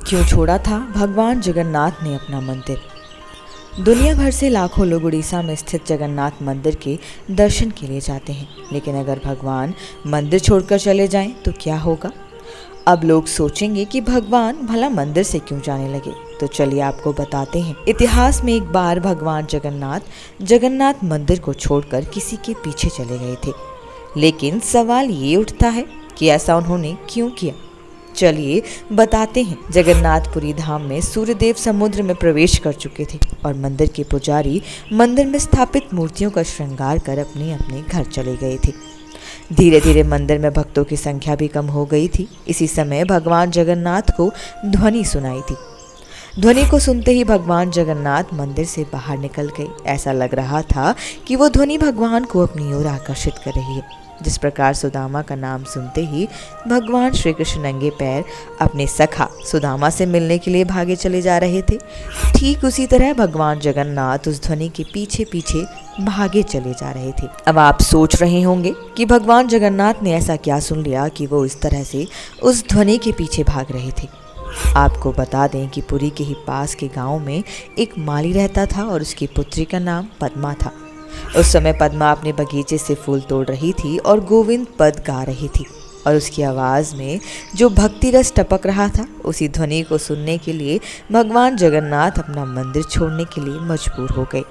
क्यों छोड़ा था भगवान जगन्नाथ ने अपना मंदिर। दुनिया भर से लाखों लोग उड़ीसा में स्थित जगन्नाथ मंदिर के दर्शन के लिए जाते हैं, लेकिन अगर भगवान मंदिर छोड़कर चले जाएं तो क्या होगा। अब लोग सोचेंगे कि भगवान भला मंदिर से क्यों जाने लगे, तो चलिए आपको बताते हैं। इतिहास में एक बार भगवान जगन्नाथ मंदिर को छोड़कर किसी के पीछे चले गए थे, लेकिन सवाल ये उठता है कि ऐसा उन्होंने क्यों किया। चलिए बताते हैं। जगन्नाथपुरी धाम में सूर्यदेव समुद्र में प्रवेश कर चुके थे और मंदिर के पुजारी मंदिर में स्थापित मूर्तियों का श्रृंगार कर अपने अपने घर चले गए थे। धीरे धीरे मंदिर में भक्तों की संख्या भी कम हो गई थी। इसी समय भगवान जगन्नाथ को ध्वनि सुनाई थी। ध्वनि को सुनते ही भगवान जगन्नाथ मंदिर से बाहर निकल गए। ऐसा लग रहा था कि वो ध्वनि भगवान को अपनी ओर आकर्षित कर रही है। जिस प्रकार सुदामा का नाम सुनते ही भगवान श्री कृष्ण नंगे पैर अपने सखा सुदामा से मिलने के लिए भागे चले जा रहे थे, ठीक उसी तरह भगवान जगन्नाथ उस ध्वनि के पीछे पीछे भागे चले जा रहे थे। अब आप सोच रहे होंगे कि भगवान जगन्नाथ ने ऐसा क्या सुन लिया कि वो इस तरह से उस ध्वनि के पीछे भाग रहे थे। आपको बता दें कि पुरी के ही पास के गांव में एक माली रहता था और उसकी पुत्री का नाम पद्मा था। उस समय पद्मा अपने बगीचे से फूल तोड़ रही थी और गोविंद पद गा रही थी, और उसकी आवाज़ में जो भक्ति रस टपक रहा था, उसी ध्वनि को सुनने के लिए भगवान जगन्नाथ अपना मंदिर छोड़ने के लिए मजबूर हो गए।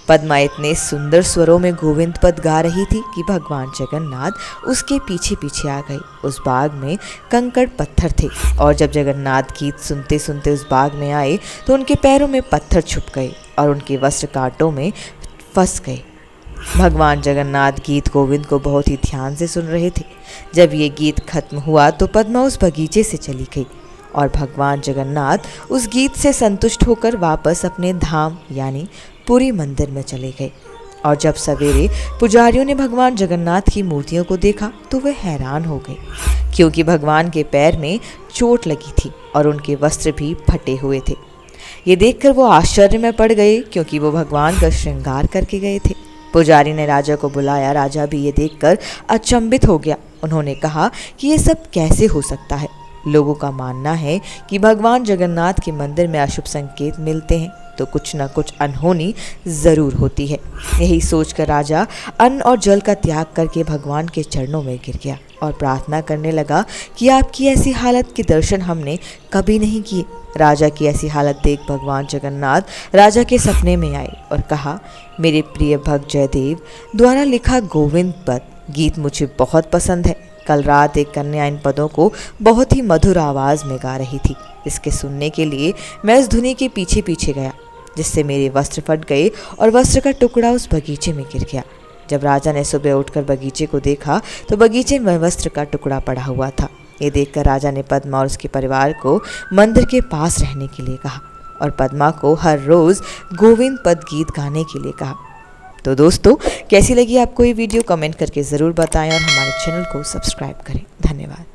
पद्मा इतने सुंदर स्वरों में गोविंद पद गा रही थी कि भगवान जगन्नाथ उसके पीछे पीछे आ गए। उस बाग में कंकड़ पत्थर थे, और जब जगन्नाथ गीत सुनते सुनते उस बाग में आए तो उनके पैरों में पत्थर छुप गए और उनके वस्त्र कांटों में फंस गए। भगवान जगन्नाथ गीत गोविंद को बहुत ही ध्यान से सुन रहे थे। जब ये गीत खत्म हुआ तो पद्मा उस बगीचे से चली गई और भगवान जगन्नाथ उस गीत से संतुष्ट होकर वापस अपने धाम यानी पुरी मंदिर में चले गए। और जब सवेरे पुजारियों ने भगवान जगन्नाथ की मूर्तियों को देखा तो वे हैरान हो गए, क्योंकि भगवान के पैर में चोट लगी थी और उनके वस्त्र भी फटे हुए थे। ये देखकर वो आश्चर्य में पड़ गए, क्योंकि वो भगवान का श्रृंगार करके गए थे। पुजारी ने राजा को बुलाया। राजा भी ये देखकर अचंभित हो गया। उन्होंने कहा कि ये सब कैसे हो सकता है। लोगों का मानना है कि भगवान जगन्नाथ के मंदिर में अशुभ संकेत मिलते हैं तो कुछ न कुछ अनहोनी जरूर होती है। यही सोचकर राजा अन्न और जल का त्याग करके भगवान के चरणों में गिर गया और प्रार्थना करने लगा कि आपकी ऐसी हालत के दर्शन हमने कभी नहीं किए। राजा की ऐसी हालत देख भगवान जगन्नाथ राजा के सपने में आए और कहा, मेरे प्रिय भक्त जयदेव द्वारा लिखा गोविंद पद गीत मुझे बहुत पसंद है। कल रात एक कन्या इन पदों को बहुत ही मधुर आवाज़ में गा रही थी। इसके सुनने के लिए मैं उस धुनी के पीछे पीछे गया, जिससे मेरे वस्त्र फट गए और वस्त्र का टुकड़ा उस बगीचे में गिर गया। जब राजा ने सुबह उठकर बगीचे को देखा तो बगीचे में वस्त्र का टुकड़ा पड़ा हुआ था। ये देखकर राजा ने पद्मा और उसके परिवार को मंदिर के पास रहने के लिए कहा और पद्मा को हर रोज़ गोविंद पद गीत गाने के लिए कहा। तो दोस्तों, कैसी लगी आपको ये वीडियो कमेंट करके ज़रूर बताएं और हमारे चैनल को सब्सक्राइब करें। धन्यवाद।